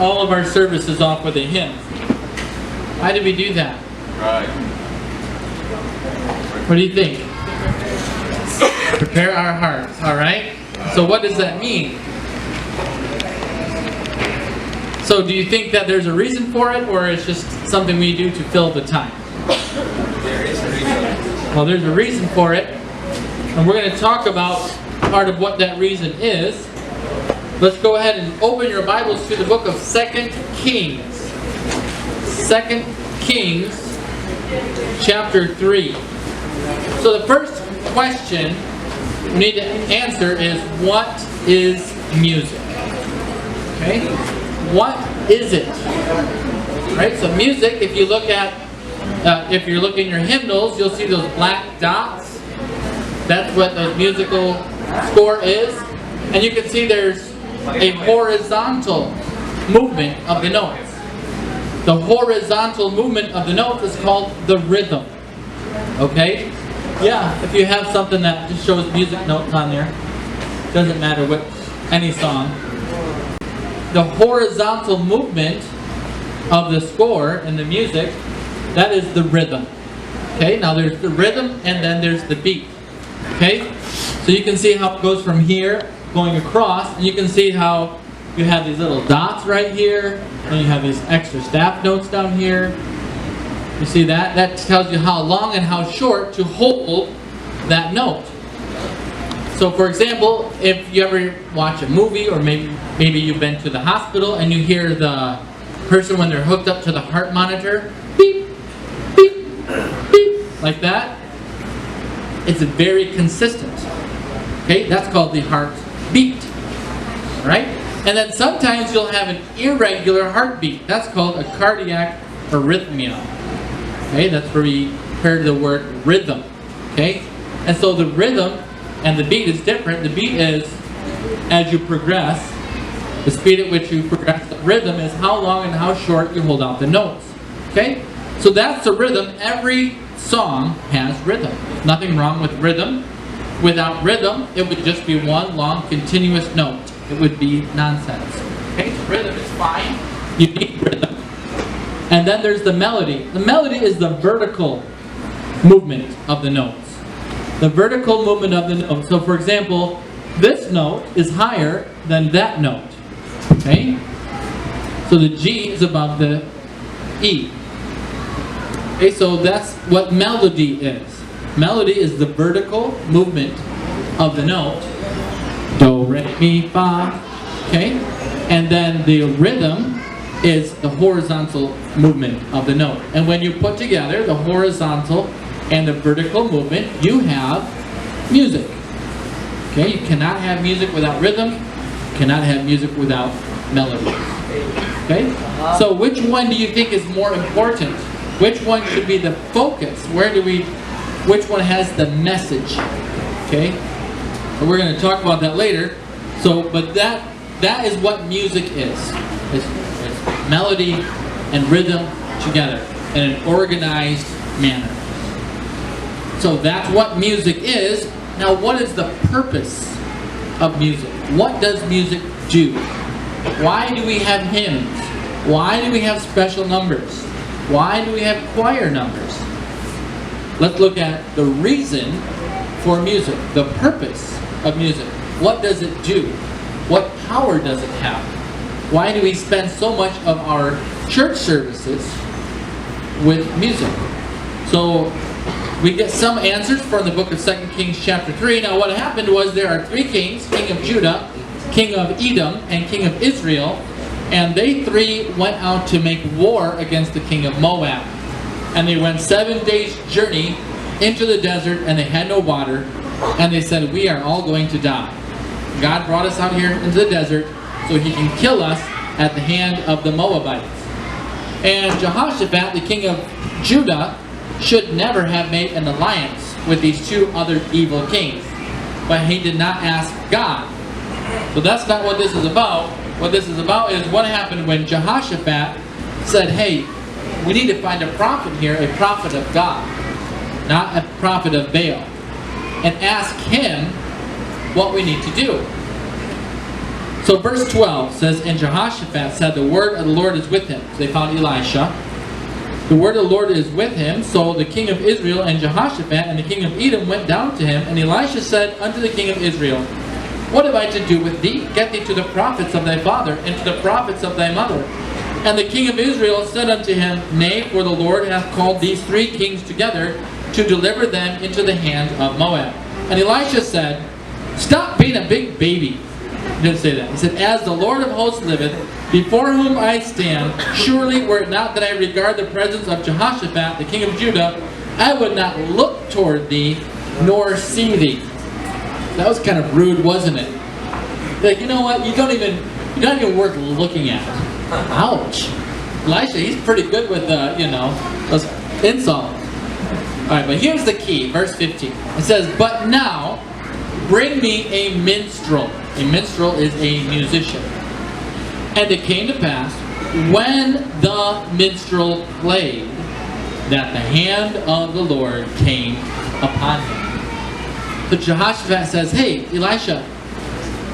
all of our services off with a hymn. Why did we do that? Right. What do you think? Prepare our hearts, all right? So what does that mean? So do you think that there's a reason for it, or it's just something we do to fill the time? There is a reason. Well, there's a reason for it, and we're going to talk about part of what that reason is. Let's go ahead and open your Bibles to the book of 2 Kings. 2 Kings, chapter 3. So the first question we need to answer is, what is music? Okay? What is it? Right? So music, if you look at, if you're looking at your hymnals, you'll see those black dots. That's what the musical score is. And you can see there's a horizontal movement of the notes. The horizontal movement of the notes is called the rhythm. Okay? Yeah, if you have something that just shows music notes on there, doesn't matter what, any song. The horizontal movement of the score and the music, that is the rhythm. Okay, now there's the rhythm and then there's the beat. Okay, so you can see how it goes from here going across, and you can see how you have these little dots right here, and you have these extra staff notes down here. You see that? That tells you how long and how short to hold that note. So for example, if you ever watch a movie, or maybe you've been to the hospital and you hear the person when they're hooked up to the heart monitor, beep, beep, beep, like that, it's very consistent. Okay, that's called the heartbeat, right? And then sometimes you'll have an irregular heartbeat. That's called a cardiac arrhythmia. Okay, that's where we heard the word rhythm. Okay, and so the rhythm and the beat is different. The beat is as you progress. The speed at which you progress. The rhythm is how long and how short you hold out the notes. Okay, so that's the rhythm. Every song has rhythm. Nothing wrong with rhythm. Without rhythm, it would just be one long continuous note. It would be nonsense. Okay, so rhythm is fine. You need rhythm. And then there's the melody. The melody is the vertical movement of the notes. The vertical movement of the note. So for example, this note is higher than that note. Okay? So the G is above the E. Okay, so that's what melody is. Melody is the vertical movement of the note. Do, re, mi, fa. Okay? And then the rhythm is the horizontal movement of the note. And when you put together the horizontal and the vertical movement, you have music. Okay? You cannot have music without rhythm. You cannot have music without melody. Okay? So which one do you think is more important? Which one should be the focus? Which one has the message? Okay? So we're going to talk about that later. So, but that is what music is. It's melody and rhythm together in an organized manner. So that's what music is. Now, what is the purpose of music? What does music do? Why do we have hymns? Why do we have special numbers? Why do we have choir numbers? Let's look at the reason for music, the purpose of music. What does it do? What power does it have? Why do we spend so much of our church services with music? So we get some answers from the book of 2 Kings chapter 3. Now what happened was there are three kings, king of Judah, king of Edom, and king of Israel. And they three went out to make war against the king of Moab. And they went 7 days' journey into the desert, and they had no water. And they said, we are all going to die. God brought us out here into the desert so he can kill us at the hand of the Moabites. And Jehoshaphat, the king of Judah, should never have made an alliance with these two other evil kings. But he did not ask God. So that's not what this is about. What this is about is what happened when Jehoshaphat said, hey, we need to find a prophet here, a prophet of God, not a prophet of Baal, and ask him what we need to do. So verse 12 says, and Jehoshaphat said, the word of the Lord is with him. So they found Elisha. The word of the Lord is with him. So the king of Israel and Jehoshaphat and the king of Edom went down to him. And Elisha said unto the king of Israel, what have I to do with thee? Get thee to the prophets of thy father, and to the prophets of thy mother. And the king of Israel said unto him, nay, for the Lord hath called these 3 kings together to deliver them into the hand of Moab. And Elisha said, stop being a big baby. He didn't say that. He said, as the Lord of hosts liveth, before whom I stand, surely were it not that I regard the presence of Jehoshaphat, the king of Judah, I would not look toward thee, nor see thee. That was kind of rude, wasn't it? Like, you know what? You're not even worth looking at. Ouch. Elisha, he's pretty good with, those insults. Alright, but here's the key, verse 15. It says, but now, bring me a minstrel. A minstrel is a musician. And it came to pass, when the minstrel played, that the hand of the Lord came upon him. So Jehoshaphat says, hey, Elisha,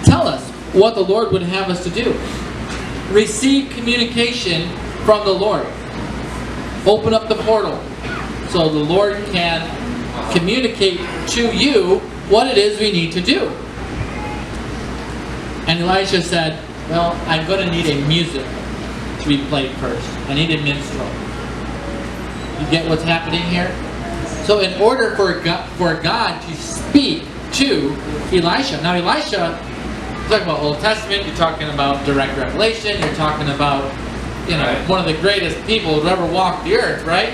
tell us what the Lord would have us to do. Receive communication from the Lord. Open up the portal so the Lord can communicate to you what it is we need to do. And Elisha said, well, I'm going to need a music to be played first. I need a minstrel. You get what's happening here? So in order for God to speak to Elisha. Now Elisha, you're talking about Old Testament, you're talking about direct revelation, you're talking about, one of the greatest people who ever walked the earth, right?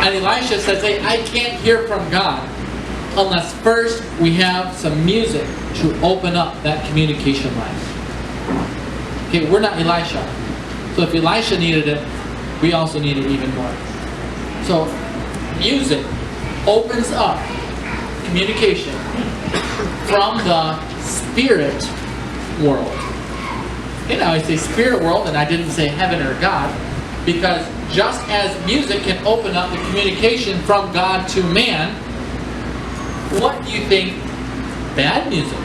And Elisha says, hey, I can't hear from God unless first we have some music to open up that communication line. Okay, we're not Elisha. So if Elisha needed it, we also need it even more. So music opens up communication from the spirit world. I say spirit world, and I didn't say heaven or God, because just as music can open up the communication from God to man, what do you think bad music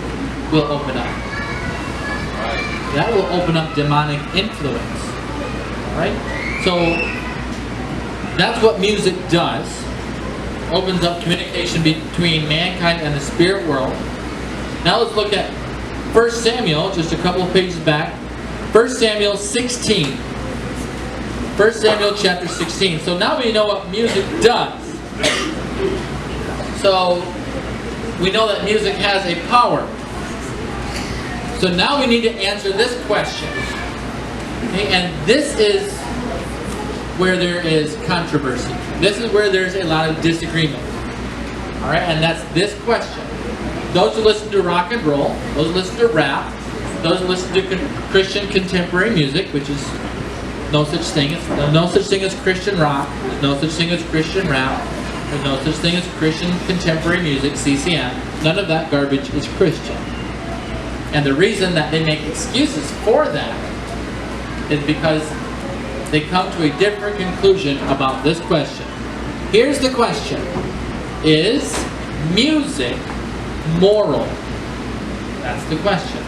will open up? That will open up demonic influence. Alright? So, that's what music does. Opens up communication between mankind and the spirit world. Now let's look at 1 Samuel, just a couple of pages back. 1 Samuel 16. 1 Samuel chapter 16. So now we know what music does. So, we know that music has a power. So now we need to answer this question. Okay? And this is where there is controversy. This is where there's a lot of disagreement. Alright, and that's this question. Those who listen to rock and roll, those who listen to rap, those who listen to Christian contemporary music, which is no such thing. There's no such thing as Christian rock. There's no such thing as Christian rap. There's no such thing as Christian contemporary music, CCM. None of that garbage is Christian. And the reason that they make excuses for that is because they come to a different conclusion about this question. Here's the question. Is music moral? That's the question.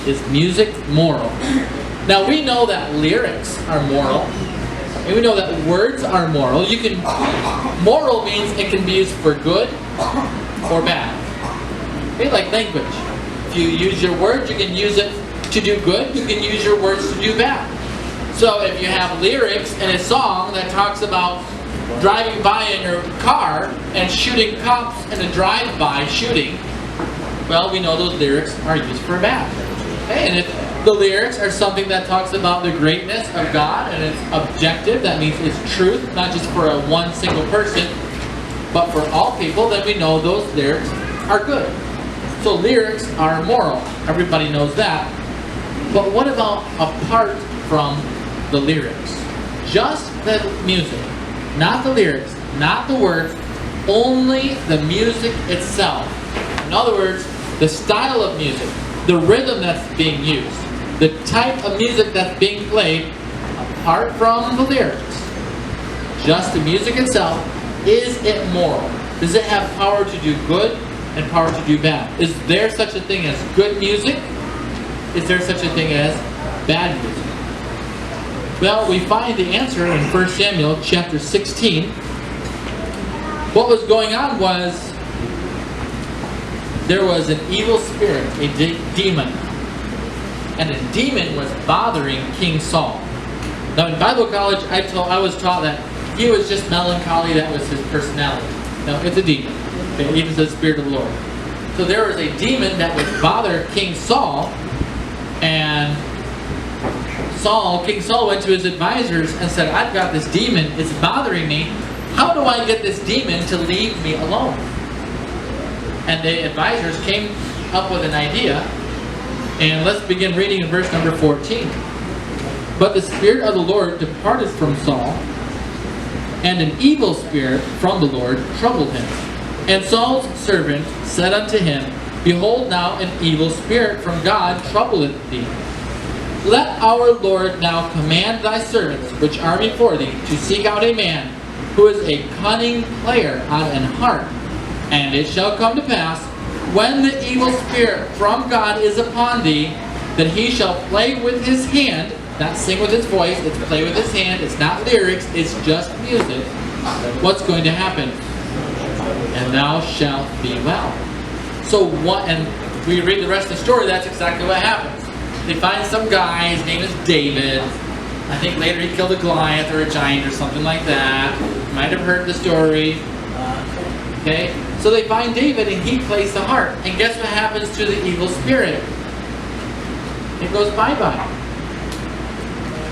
Is music moral? Now we know that lyrics are moral. And we know that words are moral. Moral means it can be used for good or bad. Okay, like language. If you use your words, you can use it to do good. You can use your words to do bad. So if you have lyrics in a song that talks about driving by in your car and shooting cops in a drive-by shooting, well, we know those lyrics are used for bad. Okay? And if the lyrics are something that talks about the greatness of God and it's objective, that means it's truth, not just for one single person, but for all people, then we know those lyrics are good. So lyrics are moral. Everybody knows that. But what about apart from the lyrics? Just the music. Not the lyrics, not the words, only the music itself. In other words, the style of music, the rhythm that's being used, the type of music that's being played, apart from the lyrics, just the music itself, is it moral? Does it have power to do good and power to do bad? Is there such a thing as good music is there such a thing as bad music? Well, we find the answer in 1 Samuel chapter 16. What was going on was there was an evil spirit, a demon. And the demon was bothering King Saul. Now in Bible college, I was taught that he was just melancholy, that was his personality. No, it's a demon. It even says Spirit of the Lord. So there was a demon that would bother King Saul, and King Saul went to his advisors and said, I've got this demon, it's bothering me. How do I get this demon to leave me alone? And the advisors came up with an idea, and let's begin reading in verse number 14. But the Spirit of the Lord departed from Saul, and an evil spirit from the Lord troubled him. And Saul's servant said unto him, Behold, now an evil spirit from God troubleth thee. Let our Lord now command thy servants, which are before thee, to seek out a man who is a cunning player on an harp. And it shall come to pass, when the evil spirit from God is upon thee, that he shall play with his hand, not sing with his voice, it's play with his hand, it's not lyrics, it's just music. What's going to happen? And thou shalt be well. So what, and we read the rest of the story, that's exactly what happens. They find some guy, his name is David. I think later he killed a Goliath or a giant or something like that. You might have heard the story. Okay? So they find David and he plays the harp. And guess what happens to the evil spirit? It goes bye-bye.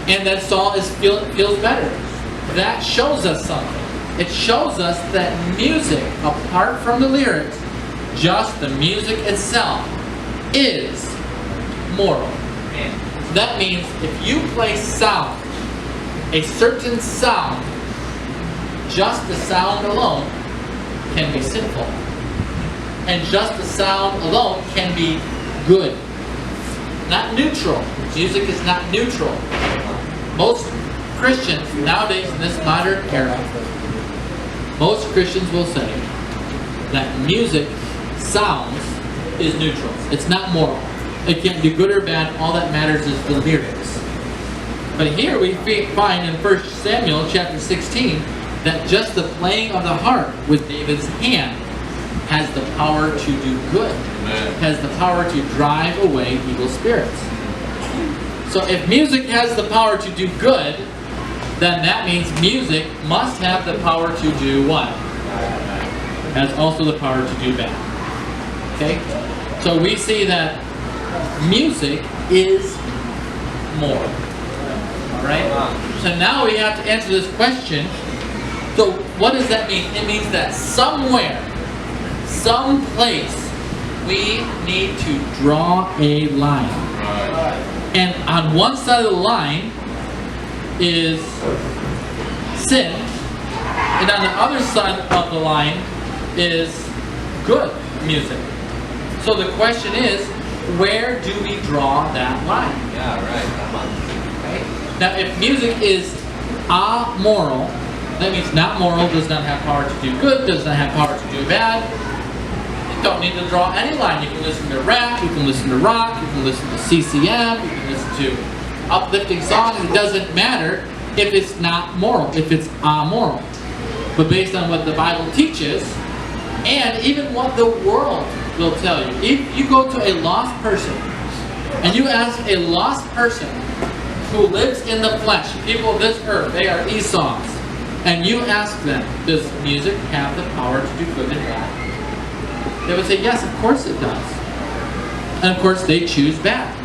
And then Saul feels better. That shows us something. It shows us that music, apart from the lyrics, just the music itself, is moral. That means if you play sound, a certain sound, just the sound alone can be sinful. And just the sound alone can be good. Not neutral. Music is not neutral. Most Christians nowadays in this modern era, most Christians will say that music, sounds, is neutral. It's not moral. It can't be good or bad. All that matters is the lyrics. But here we find in 1 Samuel chapter 16 that just the playing of the harp with David's hand has the power to do good. Amen. Has the power to drive away evil spirits. So if music has the power to do good, then that means music must have the power to do what? Has also the power to do bad. Okay? So we see that music is moral. Alright? So now we have to answer this question. So what does that mean? It means that somewhere, someplace, we need to draw a line. And on one side of the line is sin, and on the other side of the line is good music. So the question is, where do we draw that line? Yeah, right. Come on. Okay? Now, if music is amoral, that means not moral, does not have power to do good, does not have power to do bad. You don't need to draw any line. You can listen to rap, you can listen to rock, you can listen to CCM, you can listen to uplifting songs. It doesn't matter if it's not moral, if it's amoral. But based on what the Bible teaches, and even what the world will tell you. If you go to a lost person, and you ask a lost person who lives in the flesh, people of this earth, they are Esau's, and you ask them, does music have the power to do good and bad? They would say, yes, of course it does. And of course they choose bad.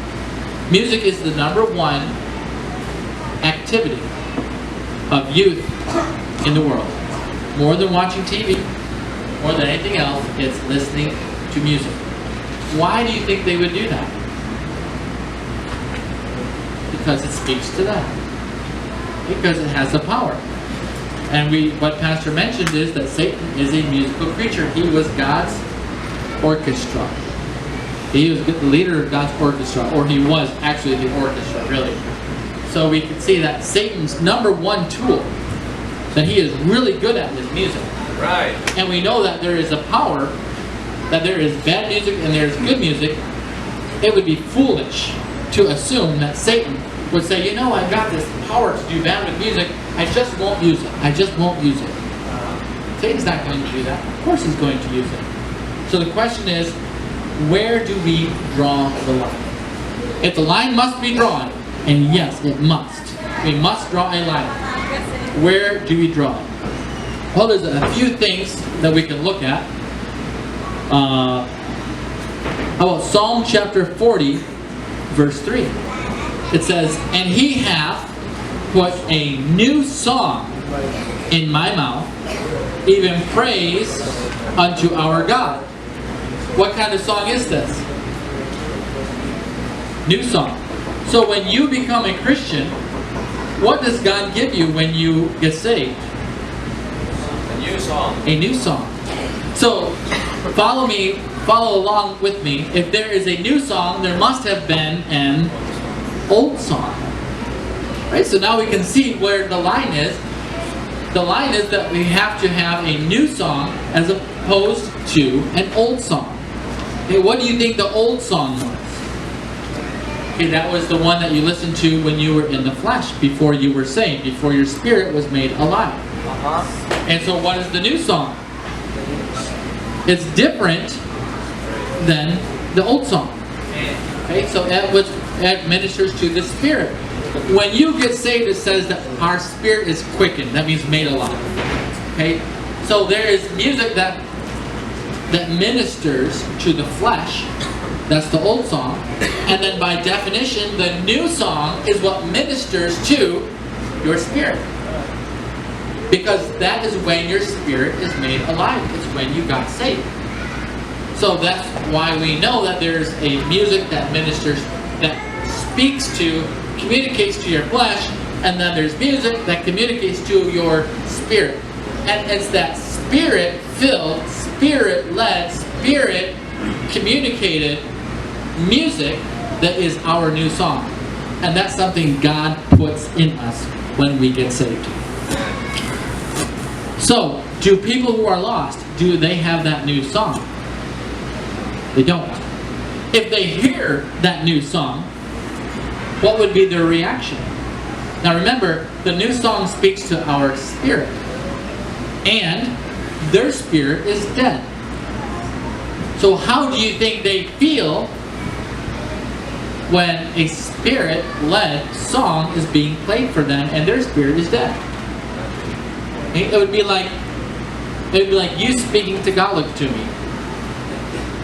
Music is the #1 activity of youth in the world. More than watching TV, more than anything else, it's listening to music. Why do you think they would do that? Because it speaks to them. Because it has the power. And what Pastor mentioned is that Satan is a musical creature. He was God's orchestra. He was the leader of God's orchestra, or he was actually the orchestra, really. So we can see that Satan's #1 tool that he is really good at is music. Right. And we know that there is a power, that there is bad music and there is good music. It would be foolish to assume that Satan would say, you know, I've got this power to do bad with music, I just won't use it. I just won't use it. Satan's not going to do that. Of course he's going to use it. So the question is, where do we draw the line? If the line must be drawn, and yes, it must. We must draw a line. Where do we draw it? Well, there's a few things that we can look at. How about Psalm chapter 40, verse 3? It says, and he hath put a new song in my mouth, even praise unto our God. What kind of song is this? New song. So when you become a Christian, what does God give you when you get saved? A new song. A new song. So follow along with me. If there is a new song, there must have been an old song. Right? So now we can see where the line is. The line is that we have to have a new song as opposed to an old song. Okay, what do you think the old song was? Okay, that was the one that you listened to when you were in the flesh, before you were saved, before your spirit was made alive. And so what is the new song? It's different than the old song. Okay, so that ministers to the spirit. When you get saved, it says that our spirit is quickened. That means made alive. Okay, so there is music that ministers to the flesh. That's the old song. And then by definition, the new song is what ministers to your spirit. Because that is when your spirit is made alive. It's when you got saved. So that's why we know that there's a music that ministers, that speaks to, communicates to your flesh, and then there's music that communicates to your spirit. And it's that spirit-filled, spirit-led, spirit-communicated music that is our new song. And that's something God puts in us when we get saved. So, do people who are lost, do they have that new song? They don't. If they hear that new song, what would be their reaction? Now remember, the new song speaks to our spirit. And their spirit is dead. So how do you think they feel when a spirit-led song is being played for them and their spirit is dead? It would be like you speaking Tagalog to me.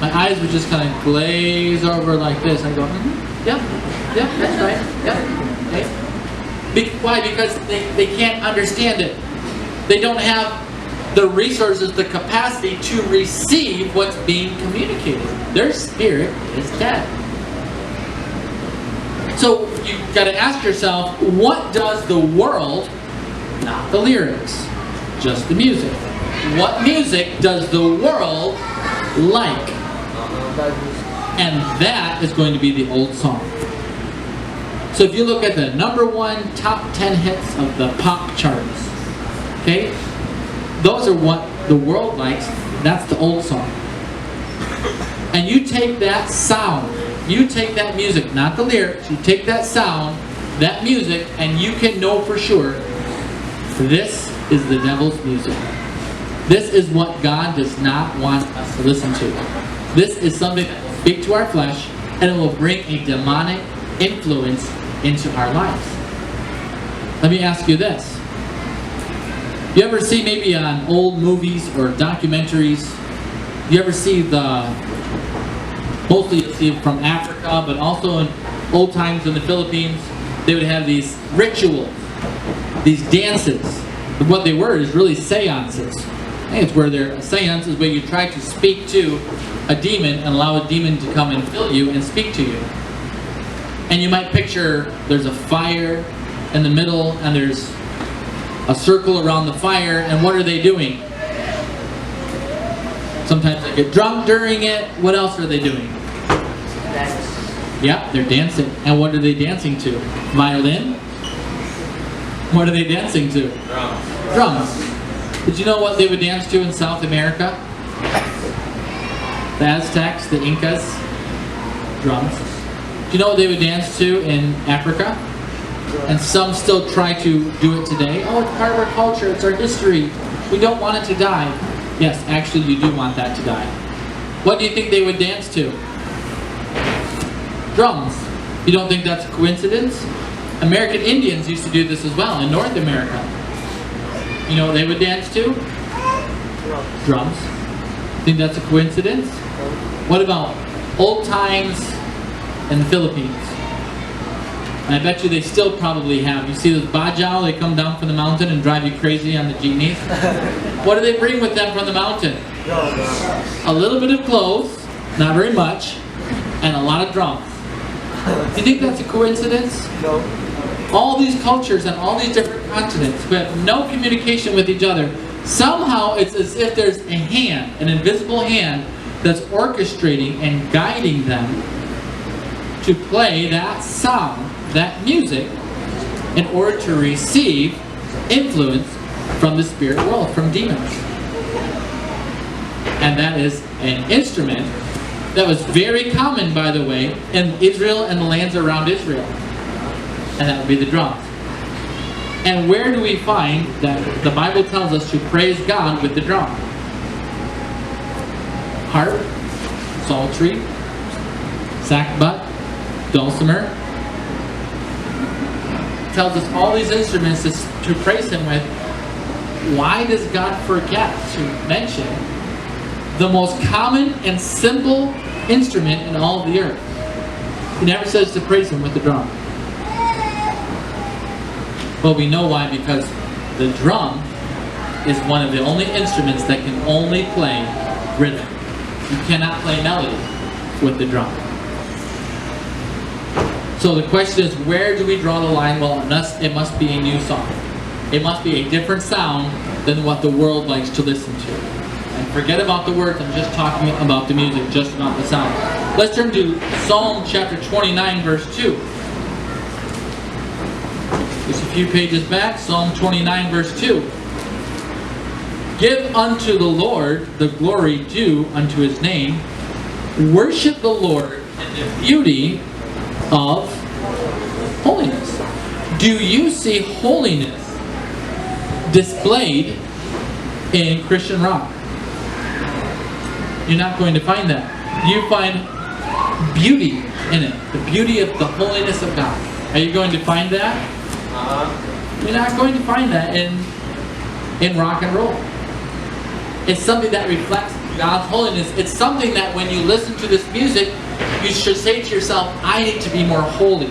My eyes would just kind of glaze over like this. I go, yeah, that's right, yeah. Okay. Why? Because they can't understand it. They don't have the resources, the capacity to receive what's being communicated. Their spirit is dead. So you've got to ask yourself, what does the world, not the lyrics, just the music, what music does the world like? And that is going to be the old song. So if you look at the #1 top 10 hits of the pop charts, okay, those are what the world likes. That's the old song. And you take that sound, you take that music, not the lyrics, you take that sound, that music, and you can know for sure this is the devil's music. This is what God does not want us to listen to. This is something that will speak to our flesh, and it will bring a demonic influence into our lives. Let me ask you this. You ever see maybe on old movies or documentaries, you ever see mostly you see from Africa, but also in old times in the Philippines, they would have these rituals, these dances. What they were is really seances. It's where a seance is where you try to speak to a demon and allow a demon to come and fill you and speak to you. And you might picture there's a fire in the middle and there's a circle around the fire, and what are they doing? Sometimes they get drunk during it. What else are they doing? Yeah, they're dancing. And what are they dancing to? Violin? What are they dancing to? Drums. Drums. Did you know what they would dance to in South America? The Aztecs, the Incas? Drums. Do you know what they would dance to in Africa? And some still try to do it today. Oh, it's part of our culture, it's our history. We don't want it to die. Yes, actually you do want that to die. What do you think they would dance to? Drums. You don't think that's a coincidence? American Indians used to do this as well in North America. You know what they would dance to? Drums. Think that's a coincidence? What about old times in the Philippines? And I bet you they still probably have. You see those bajau, they come down from the mountain and drive you crazy on the jeepneys. What do they bring with them from the mountain? A little bit of clothes, not very much, and a lot of drums. Do you think that's a coincidence? No. All these cultures and all these different continents who have no communication with each other, somehow it's as if there's a hand, an invisible hand, that's orchestrating and guiding them to play that sound, that music, in order to receive influence from the spirit world, from demons. And that is an instrument that was very common, by the way, in Israel and the lands around Israel. And that would be the drums. And where do we find that the Bible tells us to praise God with the drum? Harp, psaltery, sackbut, dulcimer. It tells us all these instruments to praise Him with. Why does God forget to mention the most common and simple instrument in all of the earth? He never says to praise Him with the drum. Well, we know why, because the drum is one of the only instruments that can only play rhythm. You cannot play melody with the drum. So the question is, where do we draw the line? Well, it must be a new song. It must be a different sound than what the world likes to listen to. And forget about the words, I'm just talking about the music, just about the sound. Let's turn to Psalm chapter 29, verse 2. Just a few pages back, Psalm 29, verse 2. Give unto the Lord the glory due unto His name. Worship the Lord in the beauty of holiness. Do you see holiness displayed in Christian rock? You're not going to find that. You find beauty in it. The beauty of the holiness of God. Are you going to find that? You're not going to find that in rock and roll. It's something that reflects God's holiness. It's something that when you listen to this music, you should say to yourself, I need to be more holy.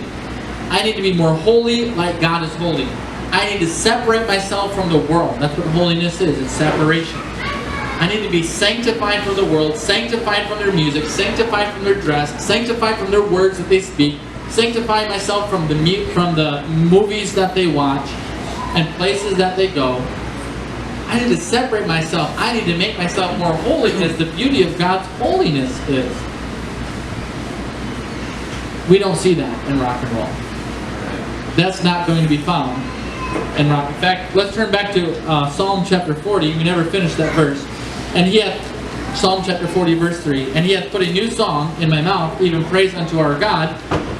I need to be more holy like God is holy. I need to separate myself from the world. That's what holiness is. It's separation. I need to be sanctified from the world, sanctified from their music, sanctified from their dress, sanctified from their words that they speak, sanctify myself from the movies that they watch and places that they go. I need to separate myself. I need to make myself more holy, as the beauty of God's holiness is. We don't see that in rock and roll. That's not going to be found in rock. In fact, let's turn back to Psalm chapter 40. We never finished that verse. And He hath, Psalm chapter 40, verse 3, and He hath put a new song in my mouth, even praise unto our God.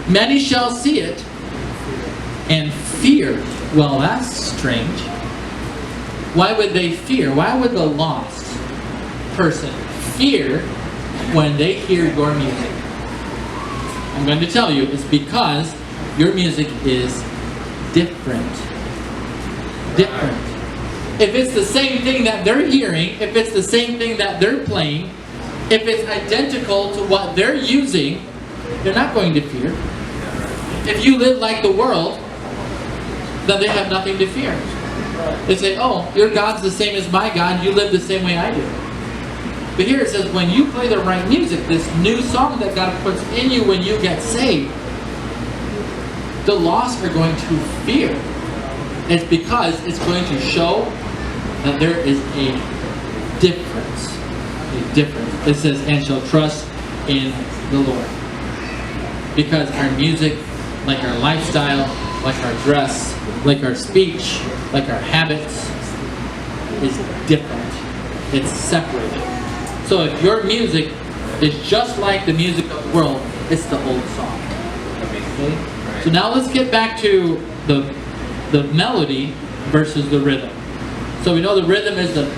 Many shall see it and fear. Well, that's strange. Why would they fear? Why would the lost person fear when they hear your music? I'm going to tell you, it's because your music is different. Different. If it's the same thing that they're hearing, if it's the same thing that they're playing, if it's identical to what they're using, they're not going to fear. If you live like the world, then they have nothing to fear. They say, oh, your God's the same as my God, you live the same way I do. But here it says, when you play the right music, this new song that God puts in you when you get saved, the lost are going to fear. It's because it's going to show that there is a difference. A difference. It says, and shall trust in the Lord. Because our music, like our lifestyle, like our dress, like our speech, like our habits, is different. It's separated. So if your music is just like the music of the world, it's the old song. Okay? So now let's get back to the melody versus the rhythm. So we know the rhythm is the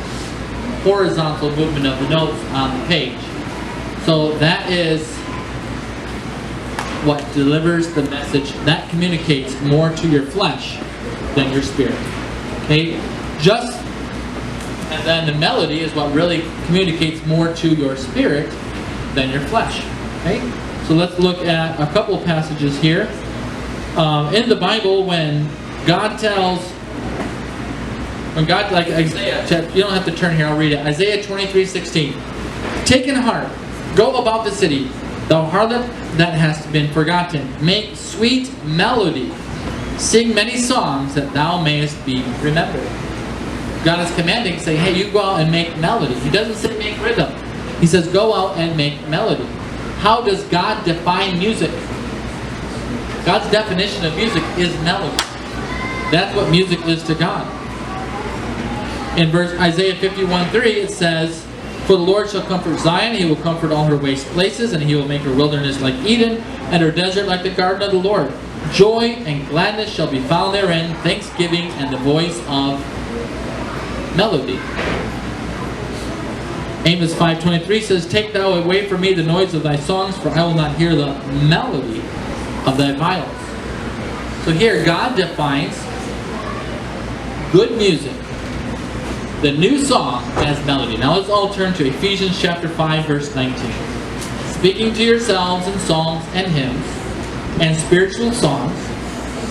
horizontal movement of the notes on the page. So that is what delivers the message. That communicates more to your flesh than your spirit. Okay? And then the melody is what really communicates more to your spirit than your flesh. Okay? So let's look at a couple of passages here. In the Bible, when God, like Isaiah, you don't have to turn here, I'll read it. Isaiah 23:16. Take in heart, go about the city, thou harlot that hast been forgotten. Make sweet melody, sing many songs that thou mayest be remembered. God is commanding, saying, hey, you go out and make melody. He doesn't say make rhythm. He says go out and make melody. How does God define music? God's definition of music is melody. That's what music is to God. In verse Isaiah 51:3 it says, for the Lord shall comfort Zion, he will comfort all her waste places, and he will make her wilderness like Eden, and her desert like the garden of the Lord. Joy and gladness shall be found therein, thanksgiving and the voice of melody. Amos 5:23 says, take thou away from me the noise of thy songs, for I will not hear the melody of thy viols. So here God defines good music, the new song, as melody. Now let's all turn to Ephesians chapter 5 verse 19. Speaking to yourselves in psalms and hymns and spiritual songs,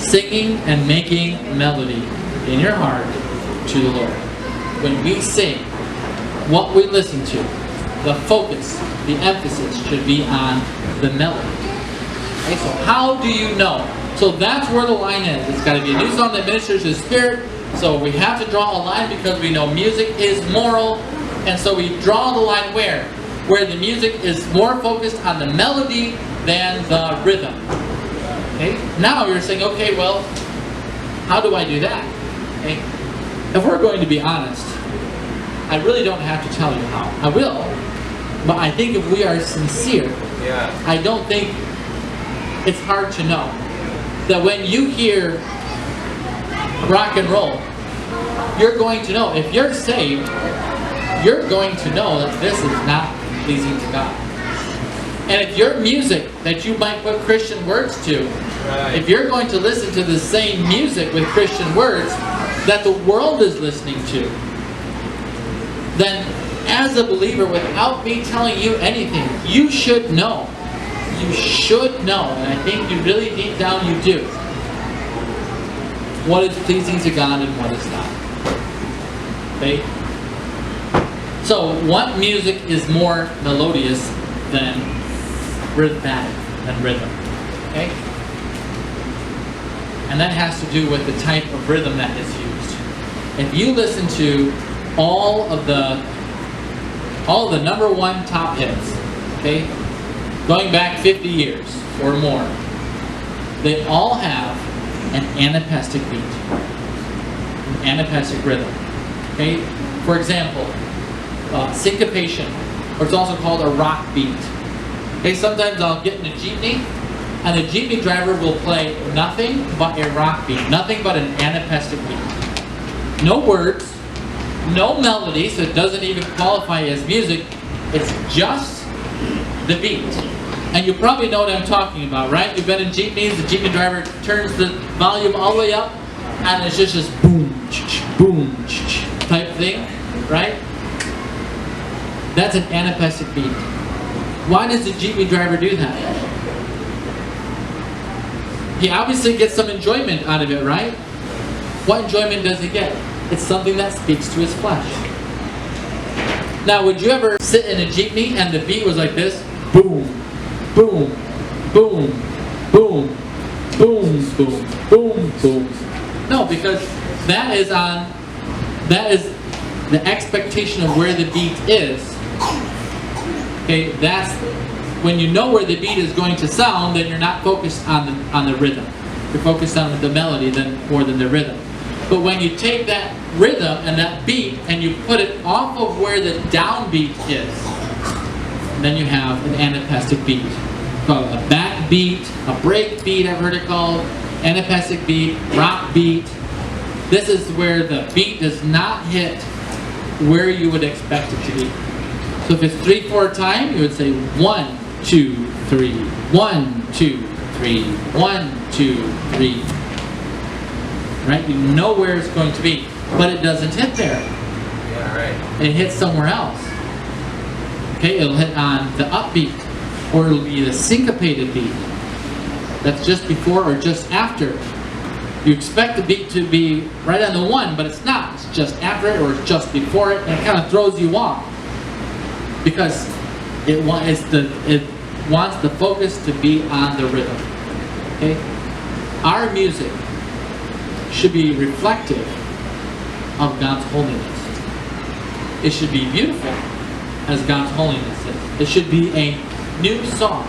singing and making melody in your heart to the Lord. When we sing, what we listen to, the focus, the emphasis should be on the melody. Okay, so how do you know? So that's where the line is. It's got to be a new song that ministers to the Spirit. So we have to draw a line because we know music is moral. And so we draw the line where? Where the music is more focused on the melody than the rhythm. Okay? Now you're saying, okay, well, how do I do that? Okay? If we're going to be honest, I really don't have to tell you how. I will, but I think if we are sincere, I don't think it's hard to know that when you hear rock and roll, you're going to know. If you're saved, you're going to know that this is not pleasing to God. And if your music that you might put Christian words to, if you're going to listen to the same music with Christian words that the world is listening to, then as a believer, without me telling you anything, you should know. You should know, and I think you really deep down you do, what is pleasing to God and what is not. Okay? So, what music is more melodious than rhythmic and rhythm? Okay? And that has to do with the type of rhythm that is used. If you listen to all of the number one top hits, okay, going back 50 years or more, they all have an anapestic beat, an anapestic rhythm. Okay, for example, syncopation, or it's also called a rock beat. Okay, sometimes I'll get in a jeepney, and the jeepney driver will play nothing but a rock beat, nothing but an anapestic beat. No words, no melody, so it doesn't even qualify as music. It's just the beat. And you probably know what I'm talking about, right? You've been in jeepneys, the jeepney driver turns the volume all the way up, and it's just this boom, boom, type thing, right? That's an anapestic beat. Why does the jeepney driver do that? He obviously gets some enjoyment out of it, right? What enjoyment does he get? It's something that speaks to his flesh. Now, would you ever sit in a jeepney and the beat was like this? Boom, boom, boom, boom, boom, boom, boom, boom. No, because that is the expectation of where the beat is. Okay, that's when you know where the beat is going to sound, then you're not focused on the rhythm. You're focused on the melody more than the rhythm. But when you take that rhythm and that beat and you put it off of where the downbeat is, then you have an anapestic beat. called a backbeat, a break beat, I've heard it called, anapestic beat, rock beat. This is where the beat does not hit where you would expect it to be. So if it's 3/4 time, you would say 1, 2, 3, 1, 2, 3, 1, 2, 3. Right? You know where it's going to be, but it doesn't hit there. Yeah, right. It hits somewhere else. Okay, it'll hit on the upbeat, or it'll be the syncopated beat. That's just before or just after. You expect the beat to be right on the 1, but it's not. It's just after it or it's just before it, and it kind of throws you off because it wants the focus to be on the rhythm. Okay, our music should be reflective of God's holiness. It should be beautiful as God's holiness is. It should be a new song.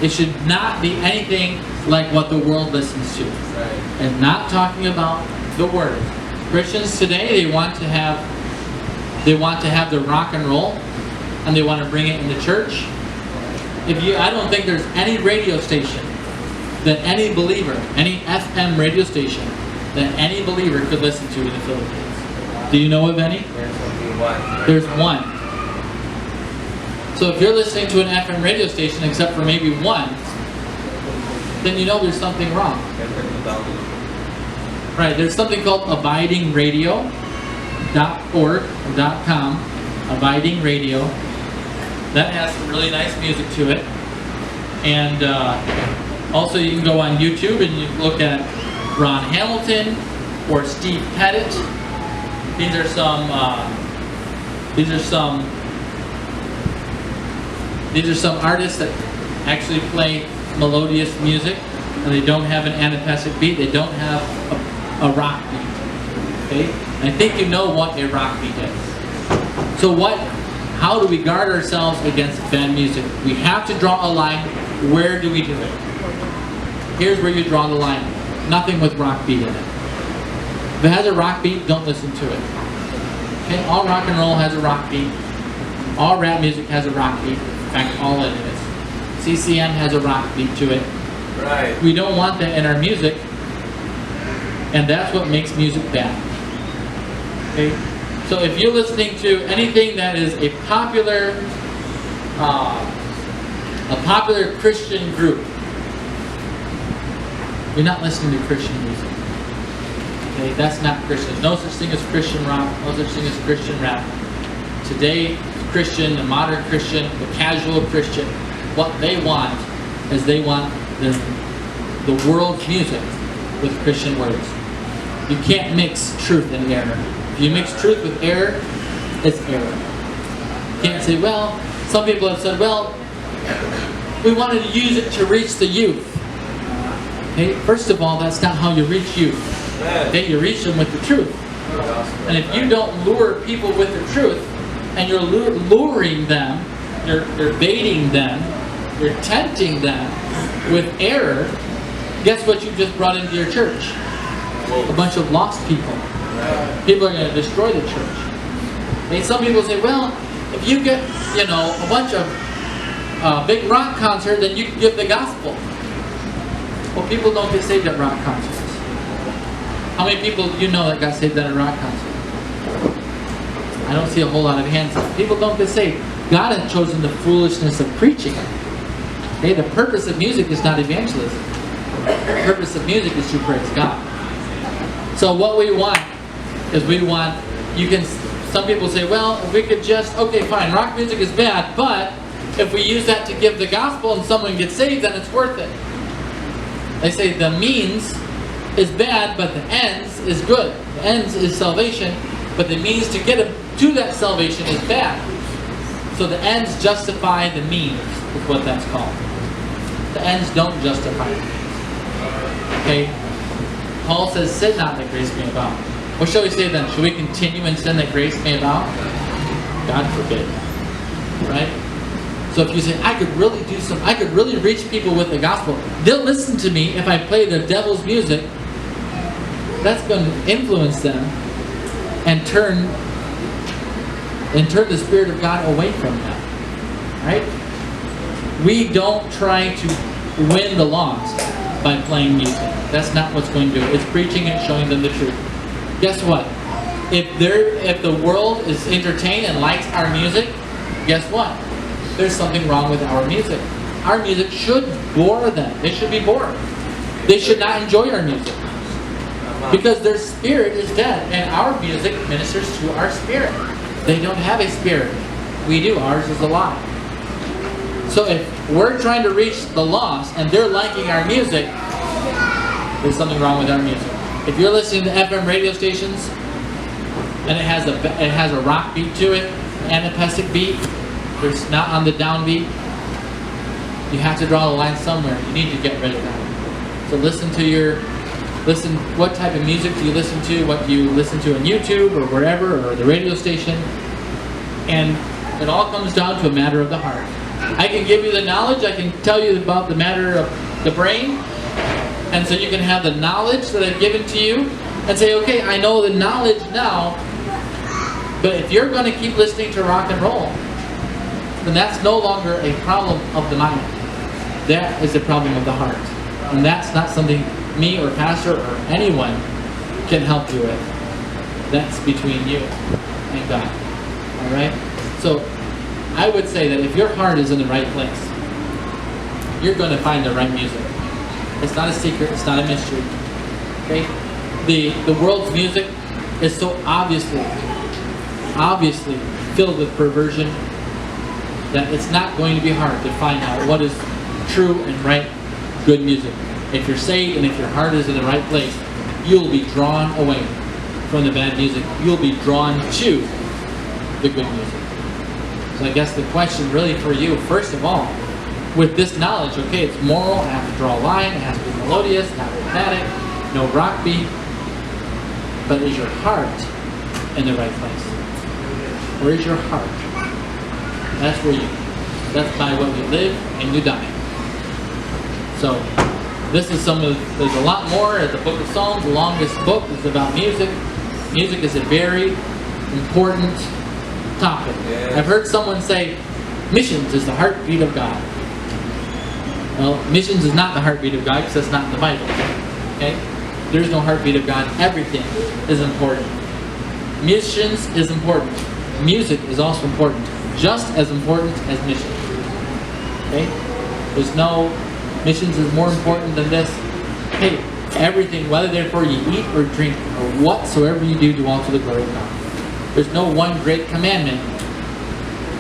It should not be anything like what the world listens to. Right. And not talking about the word. Christians today, they want to have the rock and roll, and they want to bring it into church. I don't think there's any radio station that any believer, any FM radio station that any believer could listen to in the Philippines. Do you know of any? There's one. So if you're listening to an FM radio station, except for maybe one, then you know there's something wrong. Right, there's something called abidingradio.org or .com, Abiding Radio. That has some really nice music to it. And also you can go on YouTube and you look at Ron Hamilton or Steve Pettit. These are some artists that actually play melodious music, and they don't have an anapestic beat. They don't have a rock beat. Okay, and I think you know what a rock beat is. So how do we guard ourselves against bad music? We have to draw a line. Where do we do it? Here's where you draw the line. Nothing with rock beat in it. If it has a rock beat, don't listen to it. Okay, all rock and roll has a rock beat. All rap music has a rock beat. In fact, all of it is. CCM has a rock beat to it. Right. We don't want that in our music, and that's what makes music bad. Okay? So if you're listening to anything that is a popular Christian group, you're not listening to Christian music. Okay? That's not Christian. No such thing as Christian rock, no such thing as Christian rap. Today, Christian, the modern Christian, the casual Christian, what they want is they want the world's music with Christian words. You can't mix truth and error. If you mix truth with error, it's error. You can't say, well, some people have said, well, we wanted to use it to reach the youth. Okay, first of all, that's not how you reach youth. Okay, you reach them with the truth. And if you don't lure people with the truth, and you're luring them, you're baiting them, you're tempting them with error, guess what you just brought into your church? A bunch of lost people. People are going to destroy the church. And some people say, well, if you get, a bunch of big rock concert, then you can give the gospel. Well, people don't get saved at rock concerts. How many people do you know that got saved at a rock concert? I don't see a whole lot of hands up. People don't get saved. God has chosen the foolishness of preaching. Okay, the purpose of music is not evangelism. The purpose of music is to praise God. So what we want is some people say, well, if we could just, okay, fine, rock music is bad, but if we use that to give the gospel and someone gets saved, then it's worth it. They say the means is bad, but the ends is good. The ends is salvation, but the means to get to that salvation is bad. So the ends justify the means, is what that's called. The ends don't justify the means. Okay? Paul says, sin not that grace may abound. What shall we say then? Should we continue in sin that grace may abound? God forbid. Right? So if you say, I could really reach people with the gospel, they'll listen to me if I play the devil's music, that's going to influence them and turn the Spirit of God away from them. Right? We don't try to win the lost by playing music. That's not what's going to do it. It's preaching and showing them the truth. Guess what? If the world is entertained and likes our music, guess what? There's something wrong with our music. Our music should bore them. They should be bored. They should not enjoy our music. Because their spirit is dead, and our music ministers to our spirit. They don't have a spirit. We do. Ours is alive. So if we're trying to reach the lost and they're liking our music, there's something wrong with our music. If you're listening to FM radio stations and it has a rock beat to it, anapestic beat, there's not on the downbeat, you have to draw the line somewhere. You need to get rid of that. So listen, what type of music do you listen to, what do you listen to on YouTube or wherever, or the radio station, and it all comes down to a matter of the heart. I can give you the knowledge, I can tell you about the matter of the brain, and so you can have the knowledge that I've given to you, and say, okay, I know the knowledge now, but if you're going to keep listening to rock and roll, then that's no longer a problem of the mind. That is a problem of the heart. And that's not something me or pastor or anyone can help you with. That's between you and God. Alright? So, I would say that if your heart is in the right place, you're going to find the right music. It's not a secret, it's not a mystery. Okay? The world's music is so obviously filled with perversion that it's not going to be hard to find out what is true and right, good music. If you're saved and if your heart is in the right place, you'll be drawn away from the bad music. You'll be drawn to the good music. So I guess the question really for you, first of all, with this knowledge, okay, it's moral, I have to draw a line, it has to be melodious, not rhythmic, no rock beat, but is your heart in the right place? Where is your heart? That's by what you live and you die. So, this is there's a lot more at the book of Psalms. The longest book is about music. Music is a very important topic. Yes. I've heard someone say, missions is the heartbeat of God. Well, missions is not the heartbeat of God because that's not in the Bible. Okay? There's no heartbeat of God. Everything is important. Missions is important. Music is also important. Just as important as missions. Okay? There's no missions is more important than this. Hey, everything, whether therefore you eat or drink or whatsoever you do all to the glory of God. There's no one great commandment.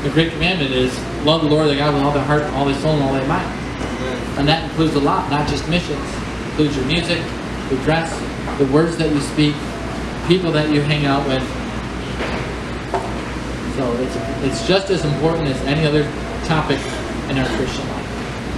The great commandment is love the Lord thy God with all their heart, all their soul, and all their mind. And that includes a lot, not just missions. It includes your music, your dress, the words that you speak, people that you hang out with. So it's just as important as any other topic in our Christian life.